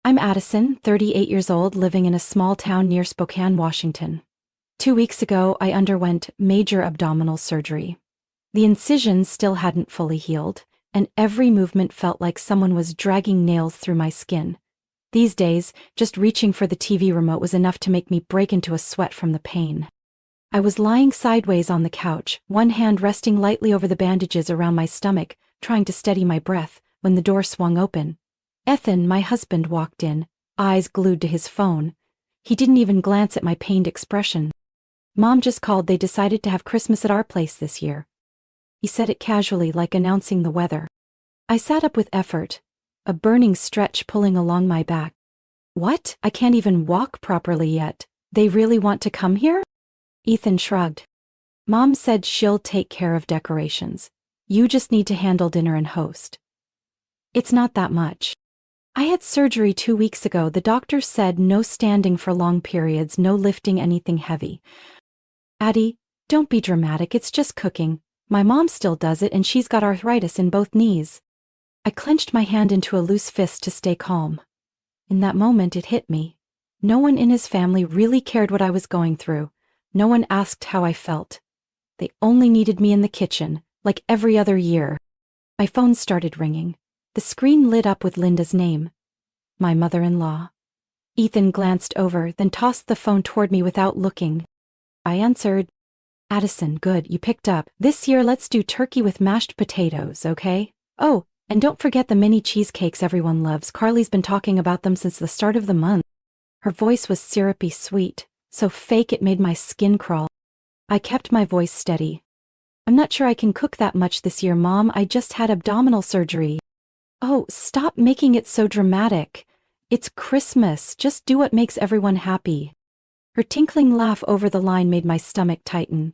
I'm Addison, 38 years old, living in a small town near Spokane, Washington. 2 weeks ago, I underwent major abdominal surgery. The incisions still hadn't fully healed, and every movement felt like someone was dragging nails through my skin. These days, just reaching for the TV remote was enough to make me break into a sweat from the pain. I was lying sideways on the couch, one hand resting lightly over the bandages around my stomach, trying to steady my breath, when the door swung open. Ethan, my husband, walked in, eyes glued to his phone. He didn't even glance at my pained expression. Mom just called. They decided to have Christmas at our place this year. He said it casually, like announcing the weather. I sat up with effort, a burning stretch pulling along my back. What? I can't even walk properly yet. They really want to come here? Ethan shrugged. Mom said she'll take care of decorations. You just need to handle dinner and host. It's not that much. I had surgery 2 weeks ago. The doctor said no standing for long periods, no lifting anything heavy. Addie, don't be dramatic, it's just cooking. My mom still does it and she's got arthritis in both knees. I clenched my hand into a loose fist to stay calm. In that moment it hit me. No one in his family really cared what I was going through. No one asked how I felt. They only needed me in the kitchen, like every other year. My phone started ringing. The screen lit up with Linda's name. My mother-in-law. Ethan glanced over, then tossed the phone toward me without looking. I answered. Addison, good, you picked up. This year let's do turkey with mashed potatoes, okay? Oh, and don't forget the mini cheesecakes everyone loves. Carly's been talking about them since the start of the month. Her voice was syrupy sweet, so fake it made my skin crawl. I kept my voice steady. I'm not sure I can cook that much this year, Mom. I just had abdominal surgery. Oh, stop making it so dramatic. It's Christmas. Just do what makes everyone happy. Her tinkling laugh over the line made my stomach tighten.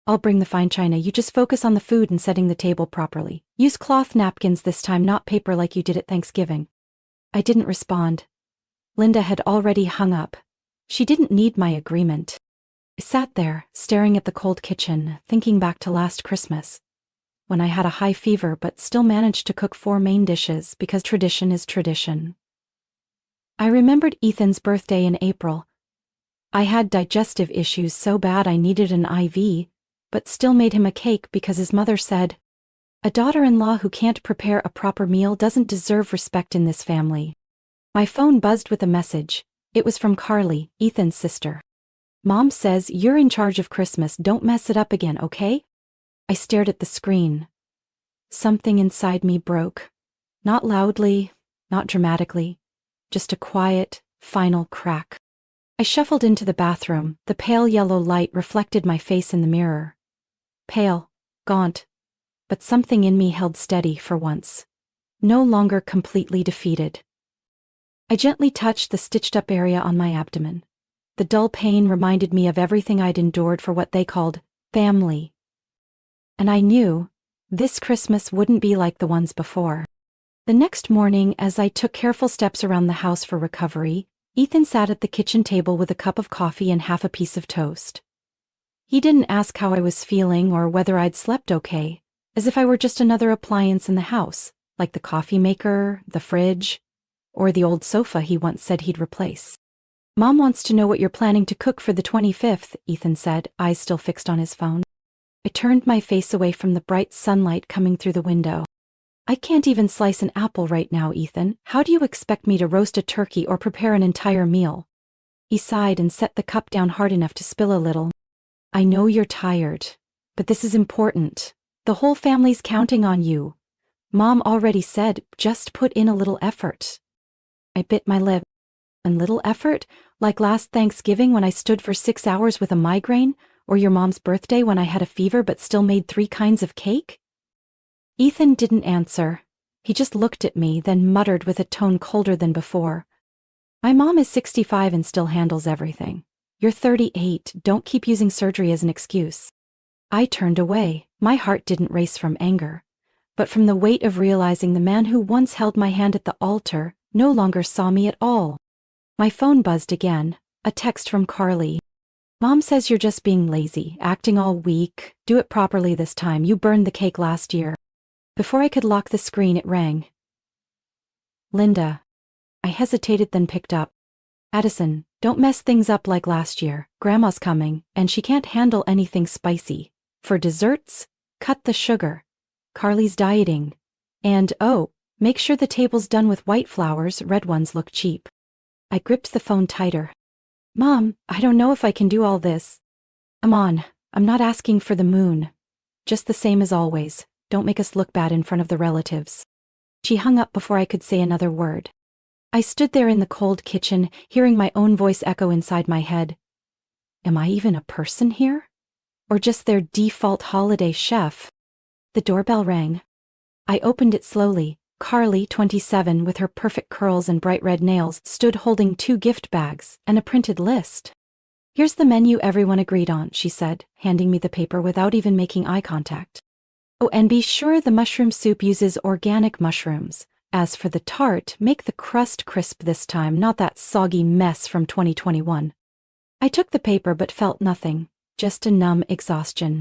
I'll bring the fine china. You just focus on the food and setting the table properly. Use cloth napkins this time, not paper like you did at Thanksgiving. I didn't respond. Linda had already hung up. She didn't need my agreement. I sat there, staring at the cold kitchen, thinking back to last Christmas, when I had a high fever but still managed to cook 4 main dishes because tradition is tradition. I remembered Ethan's birthday in April. I had digestive issues so bad I needed an IV, but still made him a cake because his mother said, "A daughter-in-law who can't prepare a proper meal doesn't deserve respect in this family." My phone buzzed with a message. It was from Carly, Ethan's sister. Mom says you're in charge of Christmas. Don't mess it up again, okay? I stared at the screen. Something inside me broke. Not loudly, not dramatically, just a quiet, final crack. I shuffled into the bathroom. The pale yellow light reflected my face in the mirror. Pale, gaunt, but something in me held steady for once. No longer completely defeated. I gently touched the stitched-up area on my abdomen. The dull pain reminded me of everything I'd endured for what they called family. And I knew this Christmas wouldn't be like the ones before. The next morning, as I took careful steps around the house for recovery, Ethan sat at the kitchen table with a cup of coffee and half a piece of toast. He didn't ask how I was feeling or whether I'd slept okay, as if I were just another appliance in the house, like the coffee maker, the fridge, or the old sofa he once said he'd replace. Mom wants to know what you're planning to cook for the 25th, Ethan said, eyes still fixed on his phone. I turned my face away from the bright sunlight coming through the window. I can't even slice an apple right now, Ethan. How do you expect me to roast a turkey or prepare an entire meal? He sighed and set the cup down hard enough to spill a little. I know you're tired, but this is important. The whole family's counting on you. Mom already said, just put in a little effort. I bit my lip. A little effort? Like last Thanksgiving when I stood for 6 hours with a migraine? Or your mom's birthday when I had a fever but still made 3 kinds of cake? Ethan didn't answer. He just looked at me, then muttered with a tone colder than before. My mom is 65 and still handles everything. You're 38, don't keep using surgery as an excuse. I turned away. My heart didn't race from anger, but from the weight of realizing the man who once held my hand at the altar no longer saw me at all. My phone buzzed again, a text from Carly. Mom says you're just being lazy, acting all weak. Do it properly this time. You burned the cake last year. Before I could lock the screen, it rang. Linda. I hesitated, then picked up. Addison, don't mess things up like last year. Grandma's coming, and she can't handle anything spicy. For desserts, cut the sugar. Carly's dieting. And oh, make sure the table's done with white flowers, red ones look cheap. I gripped the phone tighter. Mom, I don't know if I can do all this. Come on, I'm not asking for the moon. Just the same as always, don't make us look bad in front of the relatives. She hung up before I could say another word. I stood there in the cold kitchen, hearing my own voice echo inside my head. Am I even a person here? Or just their default holiday chef? The doorbell rang. I opened it slowly. Carly, 27, with her perfect curls and bright red nails, stood holding 2 gift bags and a printed list. Here's the menu everyone agreed on, she said, handing me the paper without even making eye contact. Oh, and be sure the mushroom soup uses organic mushrooms. As for the tart, make the crust crisp this time, not that soggy mess from 2021. I took the paper but felt nothing, just a numb exhaustion.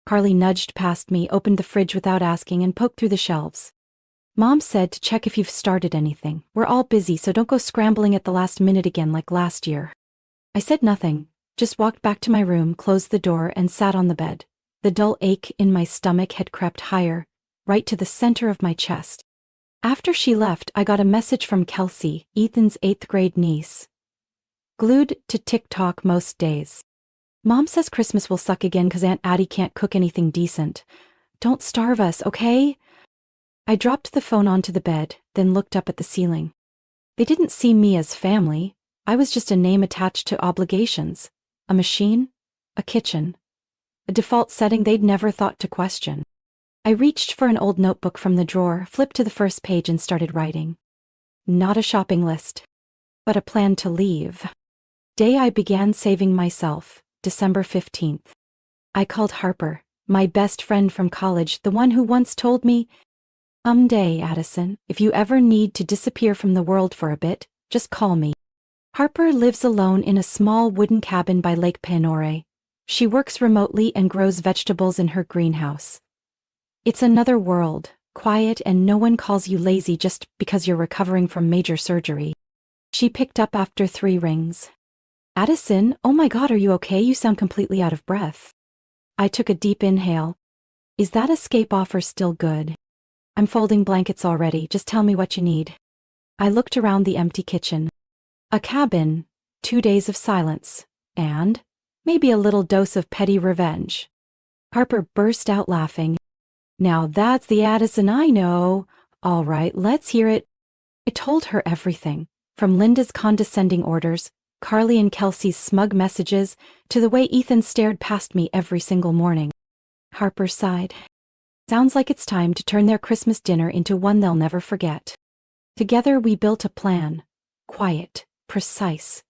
Carly nudged past me, opened the fridge without asking, and poked through the shelves. Mom said to check if you've started anything. We're all busy, so don't go scrambling at the last minute again like last year. I said nothing, just walked back to my room, closed the door, and sat on the bed. The dull ache in my stomach had crept higher, right to the center of my chest. After she left, I got a message from Kelsey, Ethan's 8th grade niece. Glued to TikTok most days. Mom says Christmas will suck again because Aunt Addie can't cook anything decent. Don't starve us, okay? I dropped the phone onto the bed, then looked up at the ceiling. They didn't see me as family. I was just a name attached to obligations. A machine, a kitchen, a default setting they'd never thought to question. I reached for an old notebook from the drawer, flipped to the first page and started writing. Not a shopping list, but a plan to leave. Day I began saving myself, December 15th. I called Harper, my best friend from college, the one who once told me, "Someday, Addison, if you ever need to disappear from the world for a bit, just call me." Harper lives alone in a small wooden cabin by Lake Panore. She works remotely and grows vegetables in her greenhouse. It's another world, quiet, and no one calls you lazy just because you're recovering from major surgery. She picked up after 3 rings. Addison, oh my God, are you okay? You sound completely out of breath. I took a deep inhale. Is that escape offer still good? I'm folding blankets already, just tell me what you need. I looked around the empty kitchen. A cabin, 2 days of silence, and maybe a little dose of petty revenge. Harper burst out laughing. Now that's the Addison I know. All right, let's hear it. I told her everything, from Linda's condescending orders, Carly and Kelsey's smug messages, to the way Ethan stared past me every single morning. Harper sighed. Sounds like it's time to turn their Christmas dinner into one they'll never forget. Together we built a plan. Quiet, precise,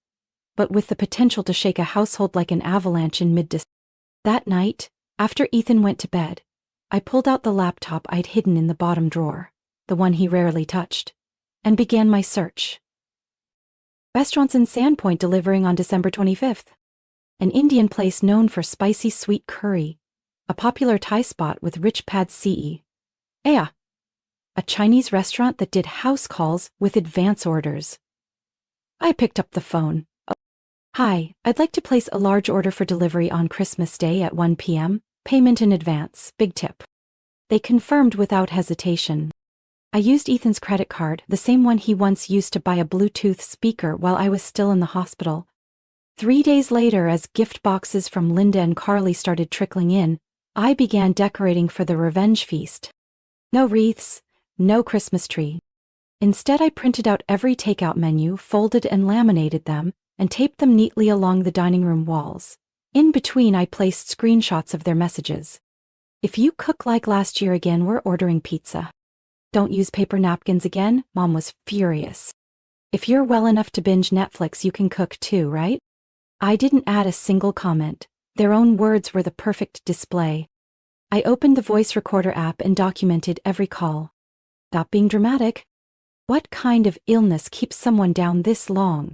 but with the potential to shake a household like an avalanche in mid-December. That night, after Ethan went to bed, I pulled out the laptop I'd hidden in the bottom drawer, the one he rarely touched, and began my search. Restaurants in Sandpoint delivering on December 25th. An Indian place known for spicy sweet curry. A popular Thai spot with rich pad see. A Chinese restaurant that did house calls with advance orders. I picked up the phone. Oh, hi, I'd like to place a large order for delivery on Christmas Day at 1 p.m. Payment in advance, big tip. They confirmed without hesitation. I used Ethan's credit card, the same one he once used to buy a Bluetooth speaker while I was still in the hospital. 3 days later, as gift boxes from Linda and Carly started trickling in, I began decorating for the revenge feast. No wreaths, no Christmas tree. Instead, I printed out every takeout menu, folded and laminated them, and taped them neatly along the dining room walls. In between, I placed screenshots of their messages. If you cook like last year again, we're ordering pizza. Don't use paper napkins again, Mom was furious. If you're well enough to binge Netflix, you can cook too, right? I didn't add a single comment. Their own words were the perfect display. I opened the voice recorder app and documented every call. Stop being dramatic. What kind of illness keeps someone down this long?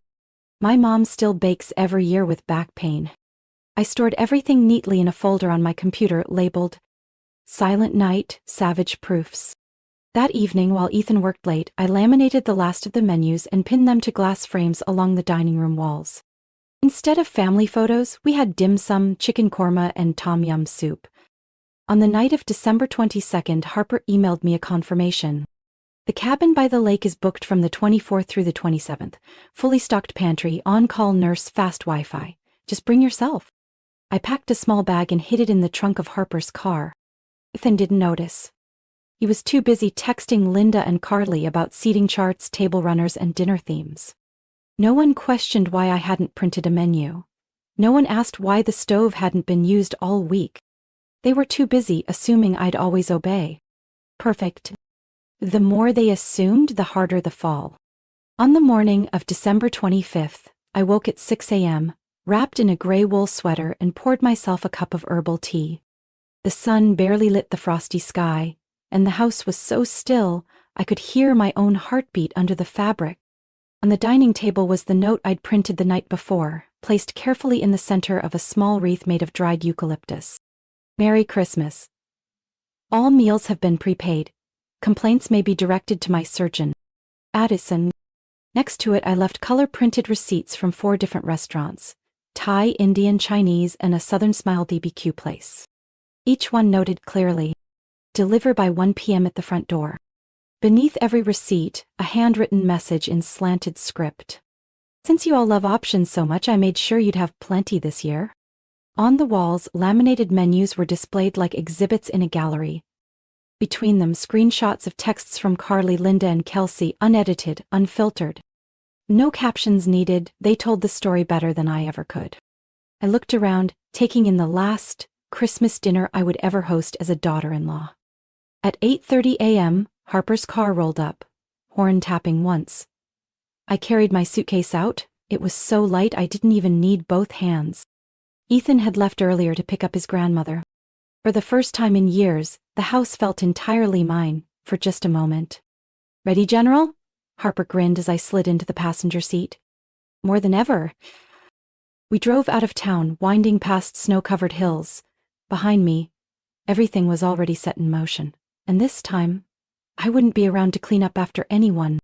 My mom still bakes every year with back pain. I stored everything neatly in a folder on my computer labeled Silent Night, Savage Proofs. That evening, while Ethan worked late, I laminated the last of the menus and pinned them to glass frames along the dining room walls. Instead of family photos, we had dim sum, chicken korma, and tom yum soup. On the night of December 22nd, Harper emailed me a confirmation. The cabin by the lake is booked from the 24th through the 27th. Fully stocked pantry, on-call nurse, fast Wi-Fi. Just bring yourself. I packed a small bag and hid it in the trunk of Harper's car. Ethan didn't notice. He was too busy texting Linda and Carly about seating charts, table runners, and dinner themes. No one questioned why I hadn't printed a menu. No one asked why the stove hadn't been used all week. They were too busy assuming I'd always obey. Perfect. The more they assumed, the harder the fall. On the morning of December 25th, I woke at 6 a.m., wrapped in a gray wool sweater, and poured myself a cup of herbal tea. The sun barely lit the frosty sky, and the house was so still I could hear my own heartbeat under the fabric. On the dining table was the note I'd printed the night before, placed carefully in the center of a small wreath made of dried eucalyptus. Merry Christmas. All meals have been prepaid. Complaints may be directed to my surgeon. Addison. Next to it I left color-printed receipts from 4 different restaurants: Thai, Indian, Chinese, and a Southern Smile BBQ place. Each one noted clearly, "Deliver by 1 p.m. at the front door." Beneath every receipt, a handwritten message in slanted script. "Since you all love options so much, I made sure you'd have plenty this year." On the walls, laminated menus were displayed like exhibits in a gallery. Between them, screenshots of texts from Carly, Linda, and Kelsey, unedited, unfiltered. No captions needed, they told the story better than I ever could. I looked around, taking in the last Christmas dinner I would ever host as a daughter-in-law. At 8:30 a.m., Harper's car rolled up, horn tapping once. I carried my suitcase out. It was so light I didn't even need both hands. Ethan had left earlier to pick up his grandmother. For the first time in years, the house felt entirely mine, for just a moment. "Ready, General?" Harper grinned as I slid into the passenger seat. "More than ever." We drove out of town, winding past snow-covered hills. Behind me, everything was already set in motion. And this time, I wouldn't be around to clean up after anyone.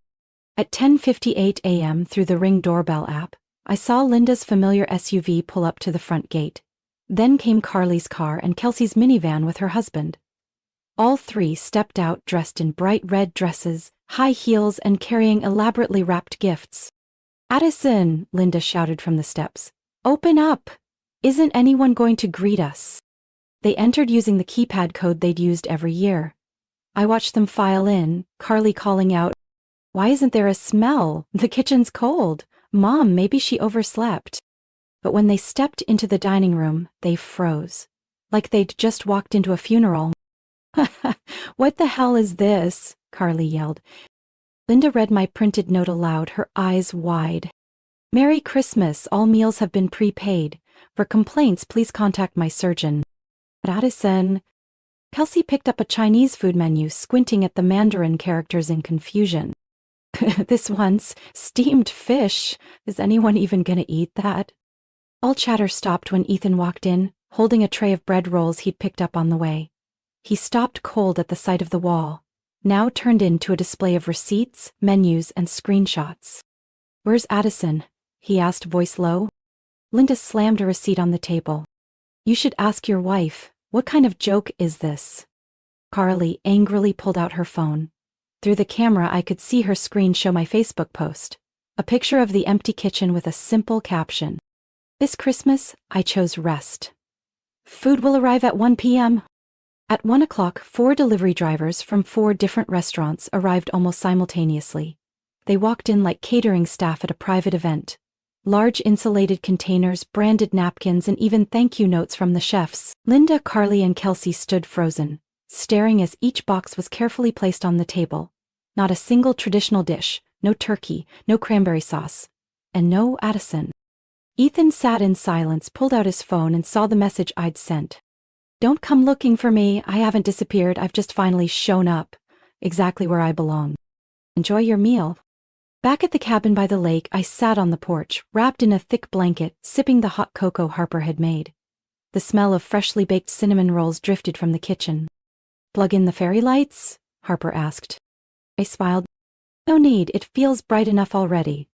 At 10:58 a.m., through the Ring doorbell app, I saw Linda's familiar SUV pull up to the front gate. Then came Carly's car and Kelsey's minivan with her husband. All 3 stepped out dressed in bright red dresses, high heels, and carrying elaborately wrapped gifts. "Addison," Linda shouted from the steps. "Open up! Isn't anyone going to greet us?" They entered using the keypad code they'd used every year. I watched them file in, Carly calling out, "Why isn't there a smell? The kitchen's cold. Mom, maybe she overslept." But when they stepped into the dining room, they froze. Like they'd just walked into a funeral. "What the hell is this?" Carly yelled. Linda read my printed note aloud, her eyes wide. "Merry Christmas, all meals have been prepaid. For complaints, please contact my surgeon." Addison. Kelsey picked up a Chinese food menu, squinting at the Mandarin characters in confusion. "This one's steamed fish. Is anyone even gonna eat that?" All chatter stopped when Ethan walked in, holding a tray of bread rolls he'd picked up on the way. He stopped cold at the sight of the wall, now turned into a display of receipts, menus, and screenshots. "Where's Addison?" he asked, voice low. Linda slammed a receipt on the table. "You should ask your wife. What kind of joke is this?" Carly angrily pulled out her phone. Through the camera I could see her screen show my Facebook post, a picture of the empty kitchen with a simple caption. "This Christmas, I chose rest. Food will arrive at 1 p.m. At 1 o'clock, 4 delivery drivers from 4 different restaurants arrived almost simultaneously. They walked in like catering staff at a private event. Large insulated containers, branded napkins, and even thank you notes from the chefs. Linda, Carly, and Kelsey stood frozen, staring as each box was carefully placed on the table. Not a single traditional dish, no turkey, no cranberry sauce, and no Addison. Ethan sat in silence, pulled out his phone, and saw the message I'd sent. "Don't come looking for me. I haven't disappeared. I've just finally shown up. Exactly where I belong. Enjoy your meal." Back at the cabin by the lake, I sat on the porch, wrapped in a thick blanket, sipping the hot cocoa Harper had made. The smell of freshly baked cinnamon rolls drifted from the kitchen. "Plug in the fairy lights?" Harper asked. I smiled. No need, it feels bright enough already.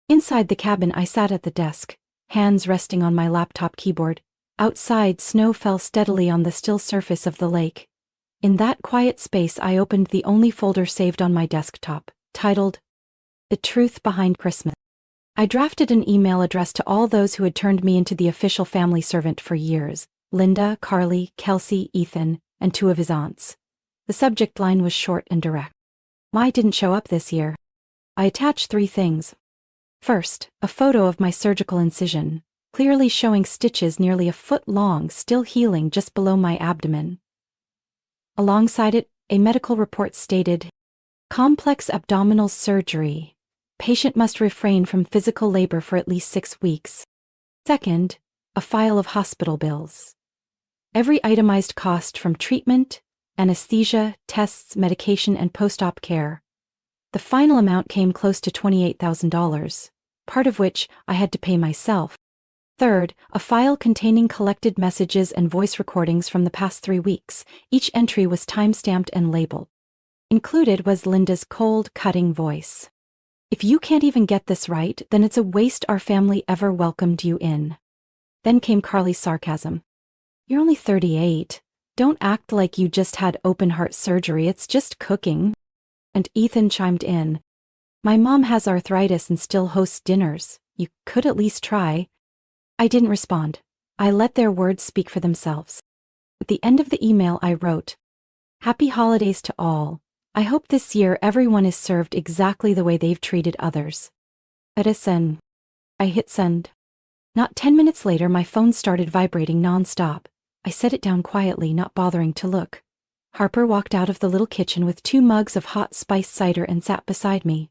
Inside the cabin, I sat at the desk, hands resting on my laptop keyboard. Outside, snow fell steadily on the still surface of the lake. In that quiet space, I opened the only folder saved on my desktop, titled, The Truth Behind Christmas. I drafted an email addressed to all those who had turned me into the official family servant for years: Linda, Carly, Kelsey, Ethan, and 2 of his aunts. The subject line was short and direct. Why didn't show up this year? I attached 3 things. First, a photo of my surgical incision, clearly showing stitches nearly a foot long still healing just below my abdomen. Alongside it, a medical report stated, complex abdominal surgery. Patient must refrain from physical labor for at least 6 weeks. Second, a file of hospital bills. Every itemized cost from treatment, anesthesia, tests, medication, and post-op care. The final amount came close to $28,000, part of which I had to pay myself. Third, a file containing collected messages and voice recordings from the past 3 weeks. Each entry was time-stamped and labeled. Included was Linda's cold, cutting voice. If you can't even get this right, then it's a waste our family ever welcomed you in. Then came Carly's sarcasm. You're only 38. Don't act like you just had open heart surgery, it's just cooking. And Ethan chimed in. My mom has arthritis and still hosts dinners. You could at least try. I didn't respond. I let their words speak for themselves. At the end of the email I wrote, Happy holidays to all. I hope this year everyone is served exactly the way they've treated others. Edison. I hit send. Not 10 minutes later, my phone started vibrating nonstop. I set it down quietly, not bothering to look. Harper walked out of the little kitchen with 2 mugs of hot spiced cider and sat beside me.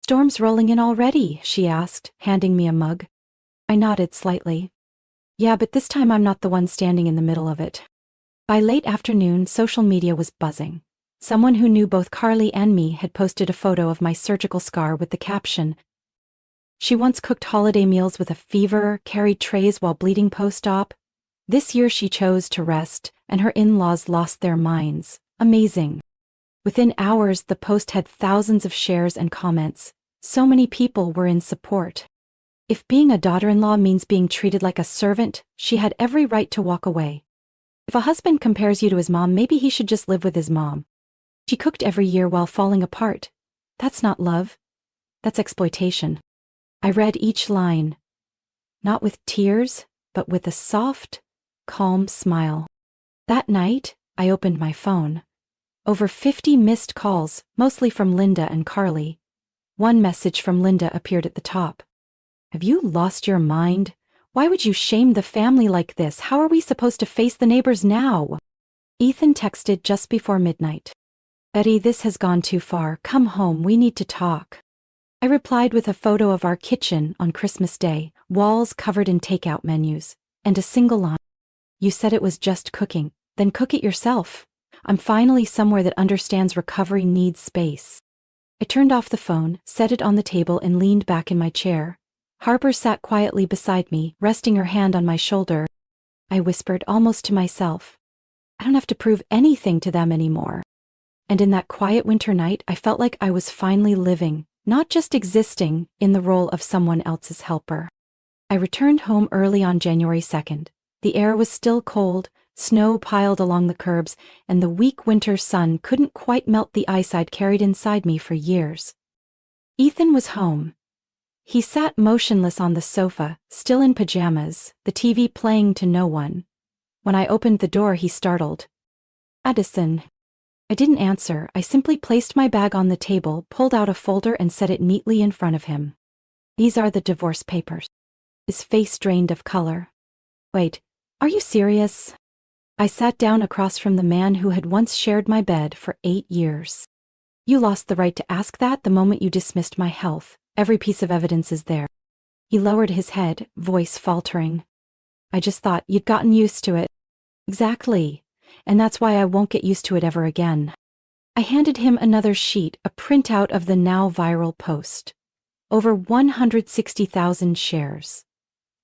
Storm's rolling in already, she asked, handing me a mug. I nodded slightly. Yeah, but this time I'm not the one standing in the middle of it. By late afternoon, social media was buzzing. Someone who knew both Carly and me had posted a photo of my surgical scar with the caption, She once cooked holiday meals with a fever, carried trays while bleeding post-op. This year she chose to rest, and her in-laws lost their minds. Amazing. Within hours, the post had thousands of shares and comments. So many people were in support. If being a daughter-in-law means being treated like a servant, she had every right to walk away. If a husband compares you to his mom, maybe he should just live with his mom. She cooked every year while falling apart. That's not love. That's exploitation. I read each line. Not with tears, but with a soft, calm smile. That night, I opened my phone. Over 50 missed calls, mostly from Linda and Carly. One message from Linda appeared at the top. Have you lost your mind? Why would you shame the family like this? How are we supposed to face the neighbors now? Ethan texted just before midnight. Betty, this has gone too far. Come home, we need to talk. I replied with a photo of our kitchen on Christmas Day, walls covered in takeout menus, and a single line. You said it was just cooking, then cook it yourself. I'm finally somewhere that understands recovery needs space. I turned off the phone, set it on the table, and leaned back in my chair. Harper sat quietly beside me, resting her hand on my shoulder. I whispered, almost to myself, I don't have to prove anything to them anymore. And in that quiet winter night, I felt like I was finally living, not just existing, in the role of someone else's helper. I returned home early on January 2nd. The air was still cold, snow piled along the curbs, and the weak winter sun couldn't quite melt the ice I'd carried inside me for years. Ethan was home. He sat motionless on the sofa, still in pajamas, the TV playing to no one. When I opened the door, he startled. Addison. I didn't answer. I simply placed my bag on the table, pulled out a folder, and set it neatly in front of him. These are the divorce papers. His face drained of color. Wait, are you serious? I sat down across from the man who had once shared my bed for 8 years. You lost the right to ask that the moment you dismissed my health. Every piece of evidence is there. He lowered his head, voice faltering. I just thought you'd gotten used to it. Exactly. And that's why I won't get used to it ever again. I handed him another sheet, a printout of the now viral post. Over 160,000 shares.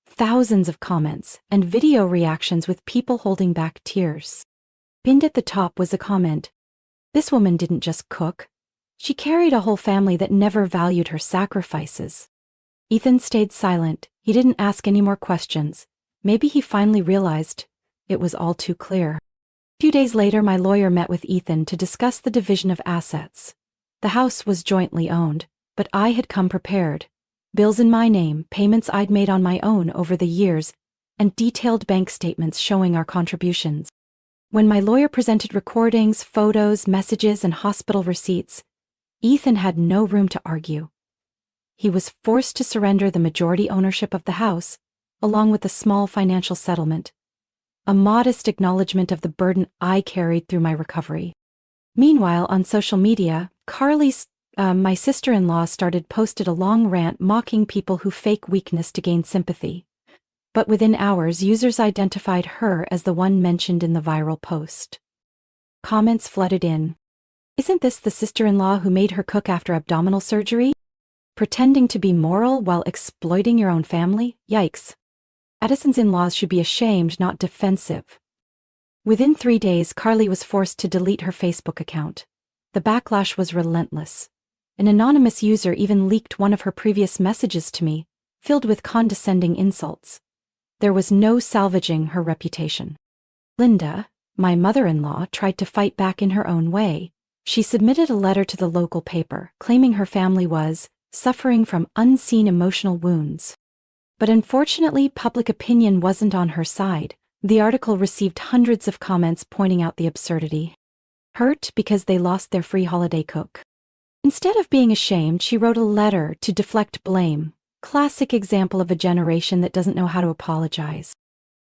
Thousands of comments, and video reactions with people holding back tears. Pinned at the top was a comment. This woman didn't just cook. She carried a whole family that never valued her sacrifices. Ethan stayed silent. He didn't ask any more questions. Maybe he finally realized it was all too clear. A few days later, my lawyer met with Ethan to discuss the division of assets. The house was jointly owned, but I had come prepared. Bills in my name, payments I'd made on my own over the years, and detailed bank statements showing our contributions. When my lawyer presented recordings, photos, messages, and hospital receipts, Ethan had no room to argue. He was forced to surrender the majority ownership of the house, along with a small financial settlement, a modest acknowledgement of the burden I carried through my recovery. Meanwhile, on social media, my sister-in-law posted a long rant mocking people who fake weakness to gain sympathy. But within hours, users identified her as the one mentioned in the viral post. Comments flooded in. Isn't this the sister-in-law who made her cook after abdominal surgery? Pretending to be moral while exploiting your own family? Yikes. Addison's in-laws should be ashamed, not defensive. Within 3 days, Carly was forced to delete her Facebook account. The backlash was relentless. An anonymous user even leaked one of her previous messages to me, filled with condescending insults. There was no salvaging her reputation. Linda, my mother-in-law, tried to fight back in her own way. She submitted a letter to the local paper, claiming her family was suffering from unseen emotional wounds. But unfortunately, public opinion wasn't on her side. The article received hundreds of comments pointing out the absurdity. Hurt because they lost their free holiday cook. Instead of being ashamed, she wrote a letter to deflect blame. Classic example of a generation that doesn't know how to apologize.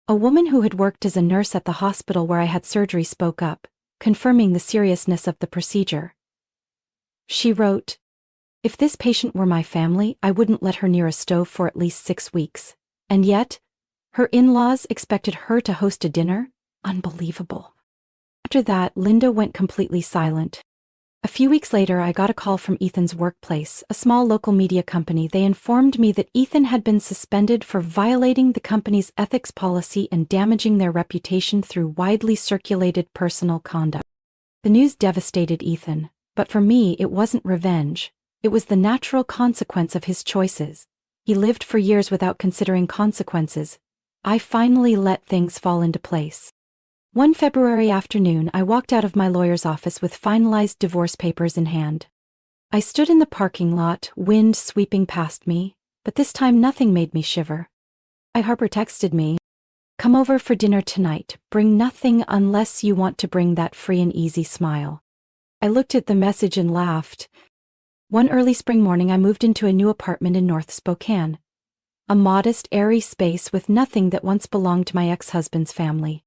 A woman who had worked as a nurse at the hospital where I had surgery spoke up, confirming the seriousness of the procedure. She wrote, "If this patient were my family, I wouldn't let her near a stove for at least 6 weeks. And yet, her in-laws expected her to host a dinner? Unbelievable." After that, Linda went completely silent. A few weeks later, I got a call from Ethan's workplace, a small local media company. They informed me that Ethan had been suspended for violating the company's ethics policy and damaging their reputation through widely circulated personal conduct. The news devastated Ethan, but for me, it wasn't revenge. It was the natural consequence of his choices. He lived for years without considering consequences. I finally let things fall into place. One February afternoon, I walked out of my lawyer's office with finalized divorce papers in hand. I stood in the parking lot, wind sweeping past me, but this time nothing made me shiver. Harper texted me, "Come over for dinner tonight. Bring nothing unless you want to bring that free and easy smile." I looked at the message and laughed. One early spring morning, I moved into a new apartment in North Spokane. A modest, airy space with nothing that once belonged to my ex-husband's family.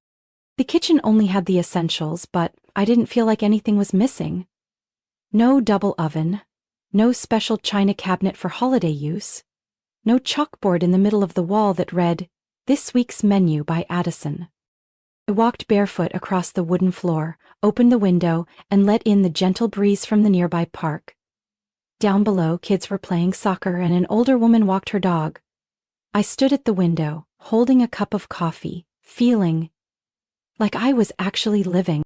The kitchen only had the essentials, but I didn't feel like anything was missing. No double oven, no special china cabinet for holiday use, no chalkboard in the middle of the wall that read, "This week's menu by Addison." I walked barefoot across the wooden floor, opened the window, and let in the gentle breeze from the nearby park. Down below, kids were playing soccer and an older woman walked her dog. I stood at the window, holding a cup of coffee, feeling like I was actually living.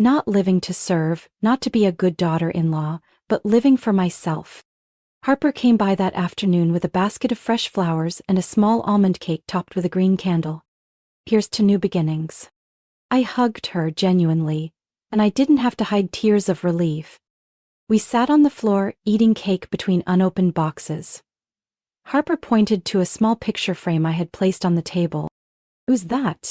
Not living to serve, not to be a good daughter-in-law, but living for myself. Harper came by that afternoon with a basket of fresh flowers and a small almond cake topped with a green candle. "Here's to new beginnings." I hugged her genuinely, and I didn't have to hide tears of relief. We sat on the floor, eating cake between unopened boxes. Harper pointed to a small picture frame I had placed on the table. "Who's that?"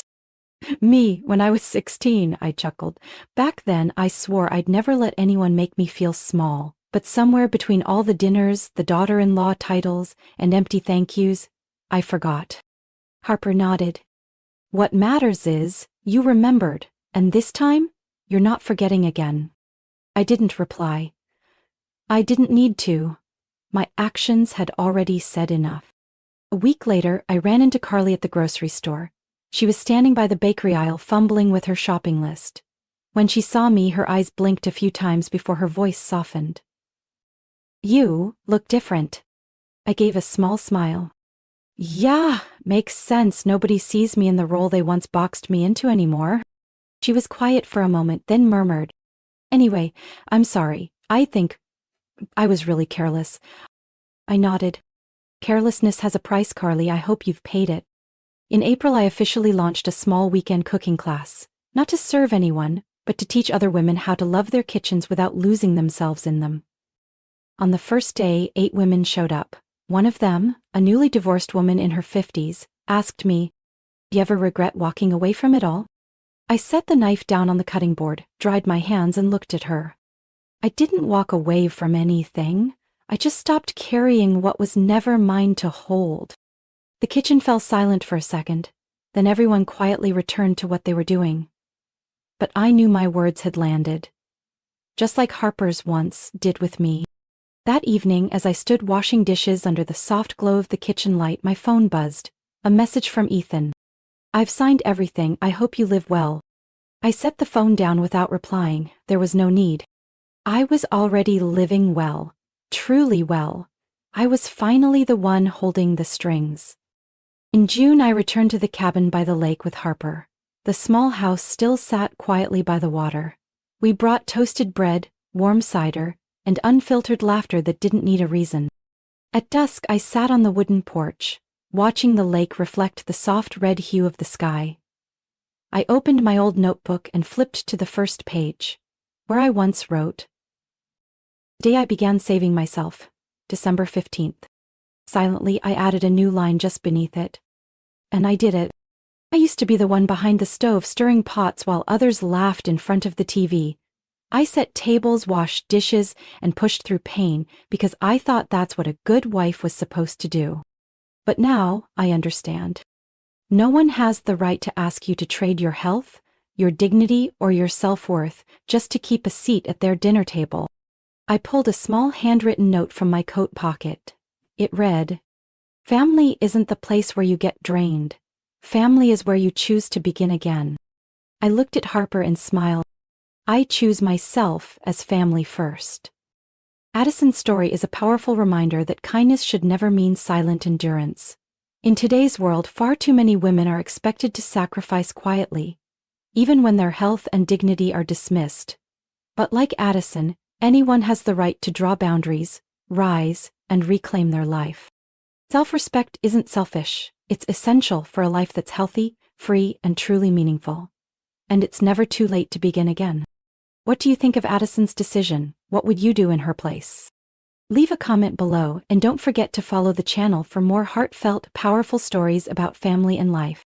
"Me, when I was 16, I chuckled. Back then, I swore I'd never let anyone make me feel small, but somewhere between all the dinners, the daughter-in-law titles, and empty thank yous, I forgot. Harper nodded. "What matters is, you remembered, and this time, you're not forgetting again." I didn't reply. I didn't need to. My actions had already said enough. A week later, I ran into Carly at the grocery store. She was standing by the bakery aisle fumbling with her shopping list. When she saw me, her eyes blinked a few times before her voice softened. "You look different." I gave a small smile. "Yeah, makes sense. Nobody sees me in the role they once boxed me into anymore." She was quiet for a moment, then murmured, "Anyway, I'm sorry. I think I was really careless. I nodded. Carelessness has a price, Carly. I hope you've paid it. In April, I officially launched a small weekend cooking class, not to serve anyone, but to teach other women how to love their kitchens without losing themselves in them. On the first day, 8 women showed up. One of them, a newly divorced woman in her 50s, asked me, "Do you ever regret walking away from it all?" I set the knife down on the cutting board, dried my hands, and looked at her. I didn't walk away from anything. I just stopped carrying what was never mine to hold. The kitchen fell silent for a second, then everyone quietly returned to what they were doing. But I knew my words had landed, just like Harper's once did with me. That evening, as I stood washing dishes under the soft glow of the kitchen light, my phone buzzed. A message from Ethan. "I've signed everything. I hope you live well." I set the phone down without replying. There was no need. I was already living well. Truly well. I was finally the one holding the strings. In June, I returned to the cabin by the lake with Harper. The small house still sat quietly by the water. We brought toasted bread, warm cider, and unfiltered laughter that didn't need a reason. At dusk, I sat on the wooden porch, watching the lake reflect the soft red hue of the sky. I opened my old notebook and flipped to the first page, where I once wrote, "The day I began saving myself, December 15th. Silently, I added a new line just beneath it. And I did it. I used to be the one behind the stove stirring pots while others laughed in front of the TV. I set tables, washed dishes, and pushed through pain because I thought that's what a good wife was supposed to do. But now, I understand. No one has the right to ask you to trade your health, your dignity, or your self-worth just to keep a seat at their dinner table." I pulled a small handwritten note from my coat pocket. It read, "Family isn't the place where you get drained. Family is where you choose to begin again." I looked at Harper and smiled. I choose myself as family first. Addison's story is a powerful reminder that kindness should never mean silent endurance. In today's world, far too many women are expected to sacrifice quietly, even when their health and dignity are dismissed. But like Addison, anyone has the right to draw boundaries, rise, and reclaim their life. Self-respect isn't selfish. It's essential for a life that's healthy, free, and truly meaningful. And it's never too late to begin again. What do you think of Addison's decision? What would you do in her place? Leave a comment below, and don't forget to follow the channel for more heartfelt, powerful stories about family and life.